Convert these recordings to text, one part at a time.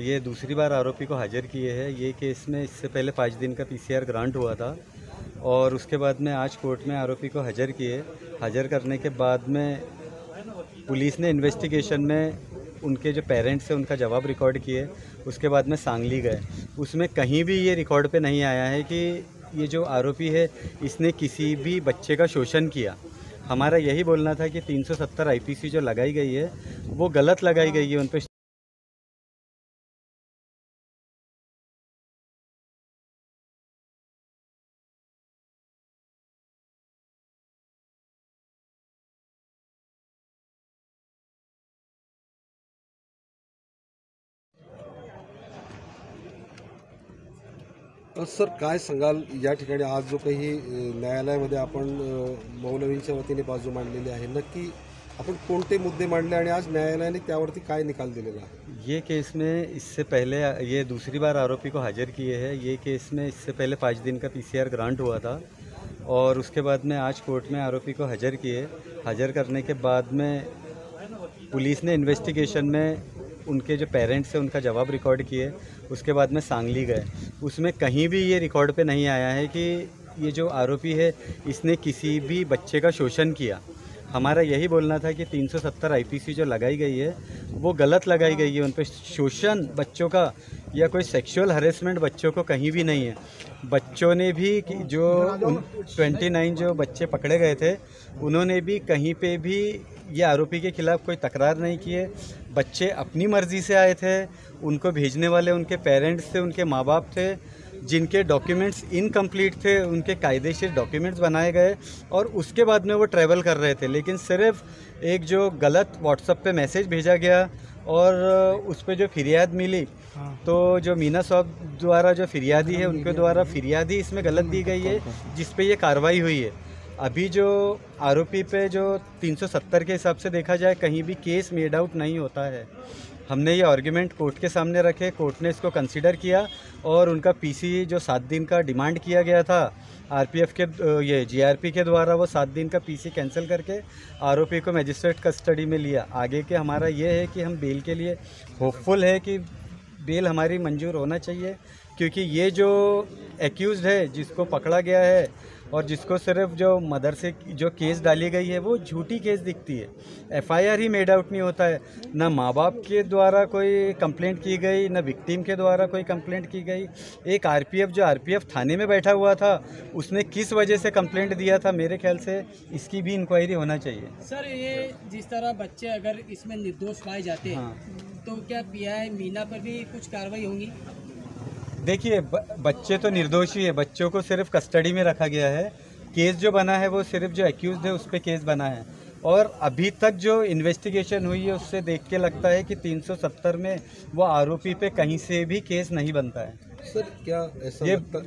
ये दूसरी बार आरोपी को हाजिर किए हैं। ये केस में इससे पहले 5 दिन का पीसीआर ग्रांट हुआ था और उसके बाद में आज कोर्ट में आरोपी को हाजिर किए। हाजिर करने के बाद में पुलिस ने इन्वेस्टिगेशन में उनके जो पेरेंट्स हैं उनका जवाब रिकॉर्ड किए। उसके बाद में सांगली गए। उसमें कहीं भी ये रिकॉर्ड पे नहीं आया है कि ये जो आरोपी है इसने किसी भी बच्चे का शोषण किया। हमारा यही बोलना था कि 370 आईपीसी जो लगाई गई है वो गलत लगाई गई है उन पर। सर काय सांगाल या ठिकाणी आज जो काही न्यायालयामध्ये आपण मौलवींच्या वतीने बाजू मांडलेली आहे, नक्की आपण कोणते मुद्दे मांडले आणि आज न्यायालयाने त्यावरती काय निकाल दिलेला आहे? ये केस में इससे पहले ये दूसरी बार आरोपी को हाजिर किए हैं। ये केस में इससे पहले 5 दिन का पीसीआर ग्रांट हुआ था और उसके बाद में आज कोर्ट में आरोपी को हाजिर किए। हाजिर करने के बाद में पुलिस ने इन्वेस्टिगेशन में उनके जो पेरेंट्स हैं उनका जवाब रिकॉर्ड किए। उसके बाद में सांगली गए। उसमें कहीं भी ये रिकॉर्ड पे नहीं आया है कि ये जो आरोपी है इसने किसी भी बच्चे का शोषण किया। हमारा यही बोलना था कि 370 आईपीसी जो लगाई गई है वो गलत लगाई गई है। उन पर शोषण बच्चों का या कोई सेक्सुअल हरेसमेंट बच्चों को कहीं भी नहीं है। बच्चों ने भी जो 29 जो बच्चे पकड़े गए थे उन्होंने भी कहीं पे भी ये आरोपी के खिलाफ़ कोई तकरार नहीं किए। बच्चे अपनी मर्ज़ी से आए थे। उनको भेजने वाले उनके पेरेंट्स थे, उनके माँ बाप थे, जिनके डॉक्यूमेंट्स इनकम्प्लीट थे उनके कायदेशीर डॉक्यूमेंट्स बनाए गए और उसके बाद में वो ट्रैवल कर रहे थे। लेकिन सिर्फ एक जो गलत व्हाट्सएप पे मैसेज भेजा गया और उस पर जो फिरियाद मिली, तो जो मीना साहब द्वारा जो फिरियादी है उनके द्वारा फिरियादी इसमें गलत दी गई है, जिस पे ये कार्रवाई हुई है। अभी जो आरोपी पे जो 370 के हिसाब से देखा जाए कहीं भी केस मेड आउट नहीं होता है। हमने ये आर्ग्यूमेंट कोर्ट के सामने रखे, कोर्ट ने इसको कंसीडर किया और उनका पीसी जो 7 दिन का डिमांड किया गया था आरपीएफ के ये जीआरपी के द्वारा, वो 7 दिन का पीसी कैंसिल करके आरोपी को मजिस्ट्रेट कस्टडी में लिया। आगे के हमारा ये है कि हम बेल के लिए होपफुल है कि बेल हमारी मंजूर होना चाहिए, क्योंकि ये जो एक्यूज़ड है जिसको पकड़ा गया है और जिसको सिर्फ जो मदर से जो केस डाली गई है वो झूठी केस दिखती है। एफआईआर ही मेड आउट नहीं होता है। ना माँ बाप के द्वारा कोई कंप्लेंट की गई, ना विक्टिम के द्वारा कोई कंप्लेंट की गई। एक आरपीएफ थाने में बैठा हुआ था, उसने किस वजह से कंप्लेंट दिया था, मेरे ख्याल से इसकी भी इंक्वायरी होना चाहिए। सर, ये जिस तरह बच्चे अगर इसमें निर्दोष पाए जाते हैं, हाँ। तो क्या पीआई मीना पर भी कुछ कार्रवाई होंगी? देखिए, बच्चे तो निर्दोषी है, बच्चों को सिर्फ कस्टडी में रखा गया है। केस जो बना है वो सिर्फ जो एक्यूज़ड है उस पर केस बना है और अभी तक जो इन्वेस्टिगेशन हुई है उससे देख के लगता है कि 370 में वो आरोपी पे कहीं से भी केस नहीं बनता है। सर क्या ऐसा ये लगता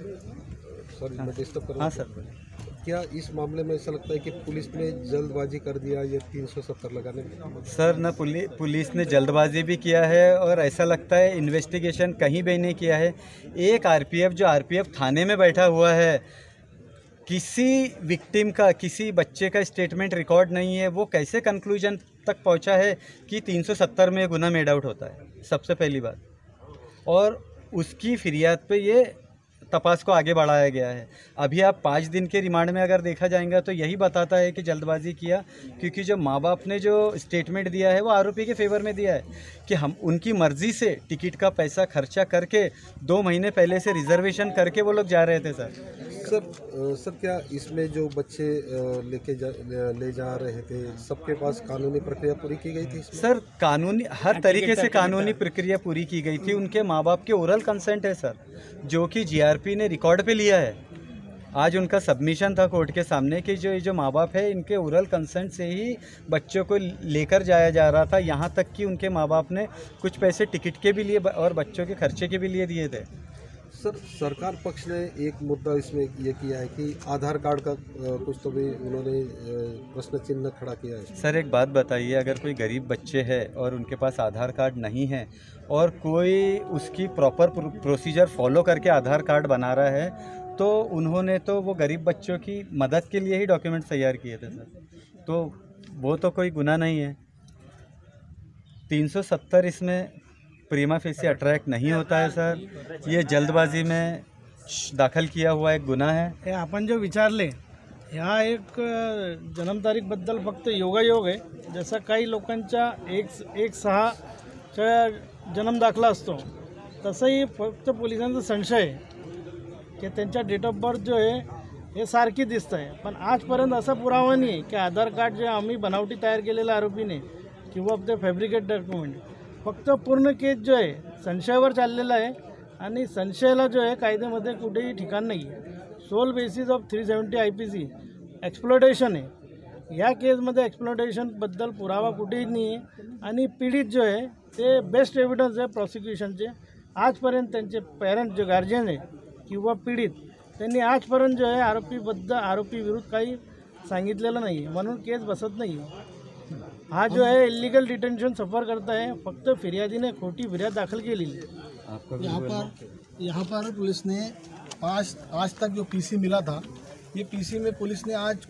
सर मैं डिस्टर्ब कर रहा हाँ हूं? सर, बोलिए। क्या इस मामले में ऐसा लगता है कि पुलिस ने जल्दबाजी कर दिया ये 370 लगाने में? सर, न पुलिस ने जल्दबाजी भी किया है और ऐसा लगता है इन्वेस्टिगेशन कहीं भी नहीं किया है। एक आरपीएफ थाने में बैठा हुआ है, किसी विक्टिम का, किसी बच्चे का स्टेटमेंट रिकॉर्ड नहीं है, वो कैसे कंक्लूजन तक पहुंचा है कि 370 में गुना मेड आउट होता है? सबसे पहली बात। और उसकी फिरियाद पे ये तपास को आगे बढ़ाया गया है। अभी आप 5 दिन के रिमांड में अगर देखा जाएगा तो यही बताता है कि जल्दबाजी किया, क्योंकि जो माँ बाप ने जो स्टेटमेंट दिया है वो आरोपी के फेवर में दिया है कि हम उनकी मर्ज़ी से टिकट का पैसा खर्चा करके 2 महीने पहले से रिजर्वेशन करके वो लोग जा रहे थे। सर क्या इसमें जो बच्चे ले जा रहे थे सबके पास कानूनी प्रक्रिया पूरी की गई थी? सर, कानूनी हर तरीके से कानूनी प्रक्रिया पूरी की गई थी। उनके माँ बाप के ओरल कंसेंट है सर, जो कि जीआरपी ने रिकॉर्ड पे लिया है। आज उनका सबमिशन था कोर्ट के सामने कि जो माँ बाप है इनके ओरल कंसेंट से ही बच्चों को लेकर जाया जा रहा था। यहाँ तक कि उनके माँ बाप ने कुछ पैसे टिकट के भी लिए और बच्चों के खर्चे के भी लिए दिए थे। सर सरकार पक्ष ने एक मुद्दा इसमें ये किया है कि आधार कार्ड का कुछ तो भी उन्होंने प्रश्न चिन्ह खड़ा किया है। सर, एक बात बताइए, अगर कोई गरीब बच्चे हैं और उनके पास आधार कार्ड नहीं है और कोई उसकी प्रॉपर प्रोसीजर फॉलो करके आधार कार्ड बना रहा है, तो उन्होंने तो वो गरीब बच्चों की मदद के लिए ही डॉक्यूमेंट्स तैयार किए थे सर। तो वो तो कोई गुनाह नहीं है। 370 इसमें प्रीमा फेसी अट्रैक्ट नहीं होता है सर। ये जल्दबाजी में दाखल किया हुआ एक गुन्हा है। हे आपण जे विचारले ह्या एक जन्मतारीखबद्दल फक्त योगायोग आहे। जसं काही लोकांच्या 1/6चा जन्म दाखला असतो, तसंही फक्त पोलिसांचा संशय आहे की त्यांच्या डेट ऑफ बर्थ जो आहे हे सारखी दिसतं आहे, पण आजपर्यंत असा पुरावा नाही आहे की आधार कार्ड जे आम्ही बनावटी तयार केलेल्या आरोपीने किंवा ते फॅब्रिकेट डॉक्युमेंट, फक्त पूर्ण केस जो आहे संशयावर चाललेला आहे आणि संशयाला जो आहे कायद्यामध्ये कुठेही ठिकाण नाही आहे। Sole basis of 370 IPC exploitation आहे। या केसमध्ये एक्सप्लोटेशनबद्दल पुरावा कुठेही नाही आहे आणि पीडित जो आहे ते बेस्ट एव्हिडन्स आहे प्रॉसिक्युशनचे। आजपर्यंत त्यांचे पेरेंट जे गार्जियन आहे किंवा पीडित त्यांनी आजपर्यंत जो आहे आरोपी विरुद्ध काही सांगितलेलं नाही आहे, म्हणून केस बसत नाही आहे। हा जो है इलीगल डिटेंशन सफ़र करता है, फक्त फिर्यादी ने खोटी फिर्याद दाखल केली। यहाँ पर पुलिस ने आज तक जो पीसी मिला था, ये पीसी में पुलिस ने आज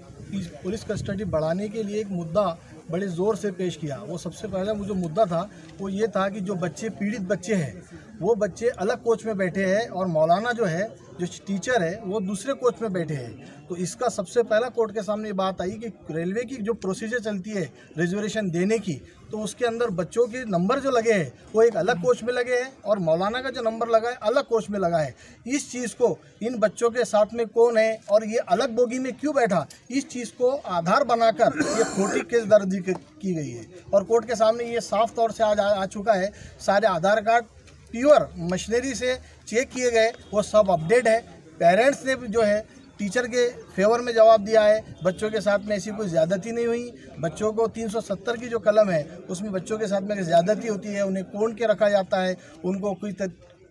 पुलिस कस्टडी बढ़ाने के लिए एक मुद्दा बड़े ज़ोर से पेश किया। वो सबसे पहला जो मुद्दा था वो ये था कि जो बच्चे पीड़ित बच्चे हैं वो बच्चे अलग कोच में बैठे हैं और मौलाना जो है जो टीचर है वो दूसरे कोच में बैठे हैं। तो इसका सबसे पहला कोर्ट के सामने ये बात आई कि रेलवे की जो प्रोसीजर चलती है रिजर्वेशन देने की, तो उसके अंदर बच्चों के नंबर जो लगे हैं वो एक अलग कोच में लगे हैं और मौलाना का जो नंबर लगा है अलग कोच में लगा है। इस चीज़ को इन बच्चों के साथ में कौन है और ये अलग बोगी में क्यों बैठा, इस चीज़ को आधार बनाकर ये खोटी केस दर्ज की गई है। और कोर्ट के सामने ये साफ तौर से आज आ चुका है। सारे आधार कार्ड प्योर मशीनरी से चेक किए गए, वो सब अपडेट है। पेरेंट्स ने जो है टीचर के फेवर में जवाब दिया है। बच्चों के साथ में ऐसी कोई ज़्यादती नहीं हुई। बच्चों को 370 की जो कलम है उसमें बच्चों के साथ में ज़्यादती होती है, उन्हें कोण के रखा जाता है, उनको कोई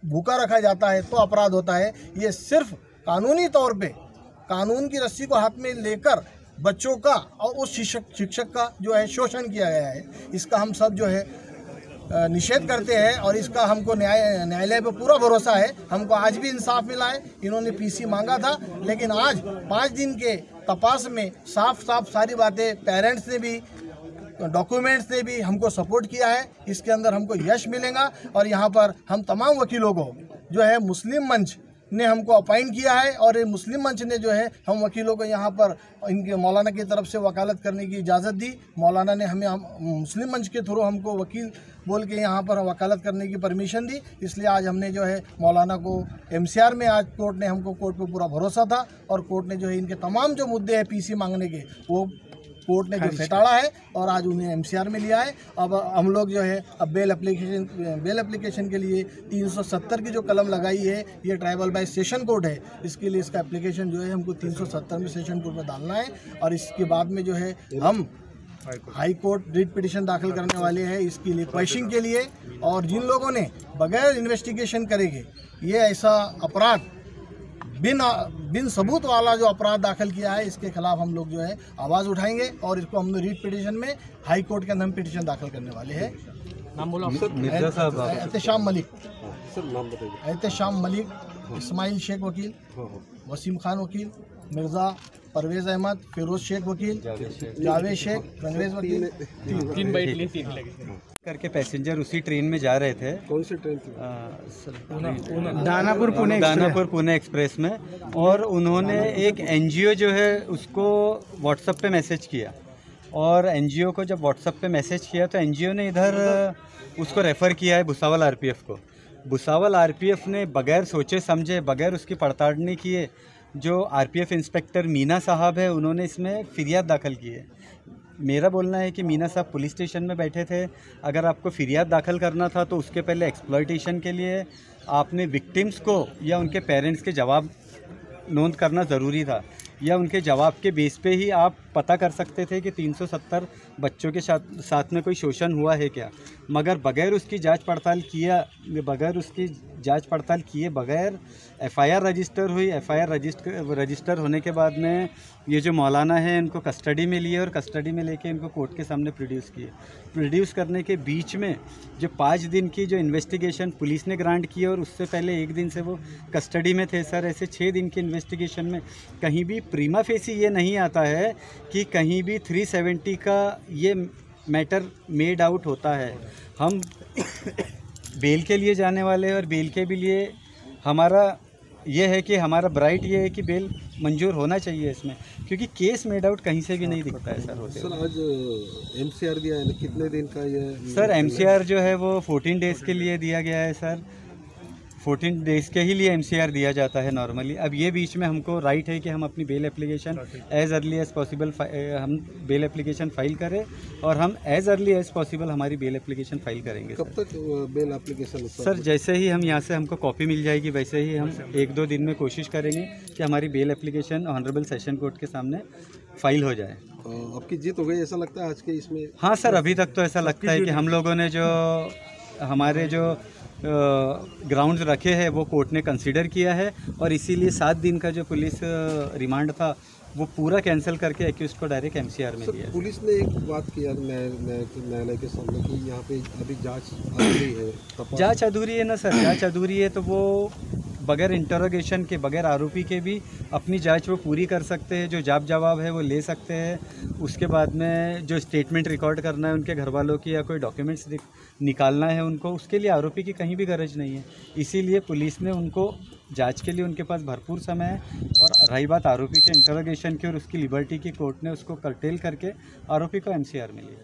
भूखा रखा जाता है तो अपराध होता है। ये सिर्फ कानूनी तौर पे कानून की रस्सी को हाथ में लेकर बच्चों का और उस शिक्षक का जो है शोषण किया गया है। इसका हम सब जो है निषेध करते हैं और इसका हमको न्यायालय पे पूरा भरोसा है। हमको आज भी इंसाफ मिला है। इन्होंने पीसी मांगा था, लेकिन आज 5 दिन के तपास में साफ सारी बातें पेरेंट्स ने भी डॉक्यूमेंट्स ने भी हमको सपोर्ट किया है। इसके अंदर हमको यश मिलेगा और यहाँ पर हम तमाम वकीलों को जो है मुस्लिम मंच ने हमको अपॉइंट किया है और ये मुस्लिम मंच ने जो है हम वकीलों को यहाँ पर इनके मौलाना की तरफ से वकालत करने की इजाज़त दी। मौलाना ने हमें मुस्लिम मंच के थ्रू हमको वकील बोल के यहाँ पर वकालत करने की परमिशन दी। इसलिए आज हमने जो है मौलाना को MCR में आज कोर्ट ने हमको कोर्ट पे पूरा भरोसा था और कोर्ट ने जो है इनके तमाम जो मुद्दे हैं पीसी मांगने के वो कोर्ट ने जो फेटाड़ा है और आज उन्हें MCR में लिया है। अब हम लोग जो है अब बेल एप्लीकेशन के लिए 370 की जो कलम लगाई है ये ट्राइबल बाय सेशन कोर्ट है। इसके लिए इसका एप्लीकेशन जो है हमको 370 में सेशन कोर्ट में डालना है और इसके बाद में जो है हम हाई कोर्ट रिट पिटिशन दाखिल करने वाले हैं इसके लिए क्वेश्चन के लिए। और जिन लोगों ने बगैर इन्वेस्टिगेशन करेंगे ये ऐसा अपराध बिन सबूत वाला जो अपराध दाखिल किया है इसके खिलाफ हम लोग जो है आवाज़ उठाएंगे और इसको हमने रीट पिटिशन में हाई कोर्ट के अंदर हम पिटिशन दाखिल करने वाले हैं। नाम बोलो मिर्जा साहब। एहतेशाम मलिक, सर नाम बताइए। एहतेशाम मलिक, इस्माइल शेख वकील, वसीम खान वकील, मिर्ज़ा परवेज़ अहमद, फिरोज शेख वकील, जावेद शेख, रंगरेज वकील। 3 बाइट लिए 3 लगे करके पैसेंजर उसी ट्रेन में जा रहे थे। कौन सी ट्रेन थी? दानापुर पुणे एक्सप्रेस में। और उन्होंने एक NGO जो है उसको व्हाट्सएप पे मैसेज किया और NGO को जब व्हाट्सएप पे मैसेज किया तो NGO ने इधर उसको रेफ़र किया है भुसावल RPF को। भुसावल RPF ने बगैर सोचे समझे, बगैर उसकी पड़ताल नहीं किए, जो RPF इंस्पेक्टर मीना साहब है उन्होंने इसमें फिरियाद दाखिल की है। मेरा बोलना है कि मीना साहब पुलिस स्टेशन में बैठे थे। अगर आपको फिरियाद दाखिल करना था तो उसके पहले एक्सप्लॉयटेशन के लिए आपने विक्टिम्स को या उनके पेरेंट्स के जवाब नोंद करना ज़रूरी था, या उनके जवाब के बेस पे ही आप पता कर सकते थे कि 370 बच्चों के साथ में कोई शोषण हुआ है क्या। मगर बगैर उसकी जांच पड़ताल किए बगैर FIR रजिस्टर हुई। FIR रजिस्टर होने के बाद में ये जो मौलाना है इनको कस्टडी में लिए और कस्टडी में लेके इनको कोर्ट के सामने प्रोड्यूस किए। प्रोड्यूस करने के बीच में जो 5 दिन की जो इन्वेस्टिगेशन पुलिस ने ग्रांट की और उससे पहले 1 दिन से वो कस्टडी में थे सर, ऐसे 6 दिन की इन्वेस्टिगेशन में कहीं भी प्रीमा फेसी ये नहीं आता है कि कहीं भी 370 का ये मैटर मेड आउट होता है। हम बेल के लिए जाने वाले हैं और बेल के भी लिए हमारा ये है कि हमारा ब्राइट ये है कि बेल मंजूर होना चाहिए इसमें, क्योंकि केस मेड आउट कहीं से भी नहीं दिखता है सर होते हुए। सर आज एमसीआर दिया है ना, कितने दिन का ये? सर एमसीआर जो है वो 14 डेज़ के लिए दिया गया है सर, 14 डेज़ के ही लिए एमसीआर दिया जाता है नॉर्मली। अब ये बीच में हमको राइट है कि हम अपनी bail application as early as possible हम बेल एप्लीकेशन फ़ाइल करें, और हम एज़ अर्ली एज़ पॉसिबल हमारी बेल एप्लीकेशन फ़ाइल करेंगे। कब तक बेल एप्लीकेशन? सर जैसे ही हम यहाँ से हमको कॉपी मिल जाएगी वैसे ही हम 1-2 दिन में कोशिश करेंगे कि हमारी bail application honourable session court के सामने फ़ाइल हो जाए। आपकी जीत हो गई ऐसा लगता है आज के इसमें? हाँ सर, अभी तक तो ऐसा लगता है कि हम लोगों ने जो हमारे जो ग्राउंड्स रखे हैं वो कोर्ट ने कंसीडर किया है, और इसीलिए 7 दिन का जो पुलिस रिमांड था वो पूरा कैंसिल करके एक्यूज को डायरेक्ट एमसीआर में दिया। पुलिस ने एक बात किया न्यायालय के सामने कि यहाँ पे अभी जांच अधूरी है, जांच अधूरी है ना सर, जांच अधूरी है तो वो बगैर इंटरोगेशन के, बगैर आरोपी के भी अपनी जांच वो पूरी कर सकते हैं, जो जवाब है वो ले सकते हैं। उसके बाद में जो स्टेटमेंट रिकॉर्ड करना है उनके घर वालों की या कोई डॉक्यूमेंट्स निकालना है उनको, उसके लिए आरोपी की कहीं भी गरज नहीं है। इसीलिए पुलिस ने उनको जांच के लिए उनके पास भरपूर समय है। और रही बात आरोपी के इंटरोगेशन की और उसकी लिबर्टी की, कोर्ट ने उसको कर्टेल करके आरोपी को एमसीआर में लिया।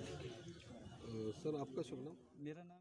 सर आपका शुभ नाम? मेरा नाम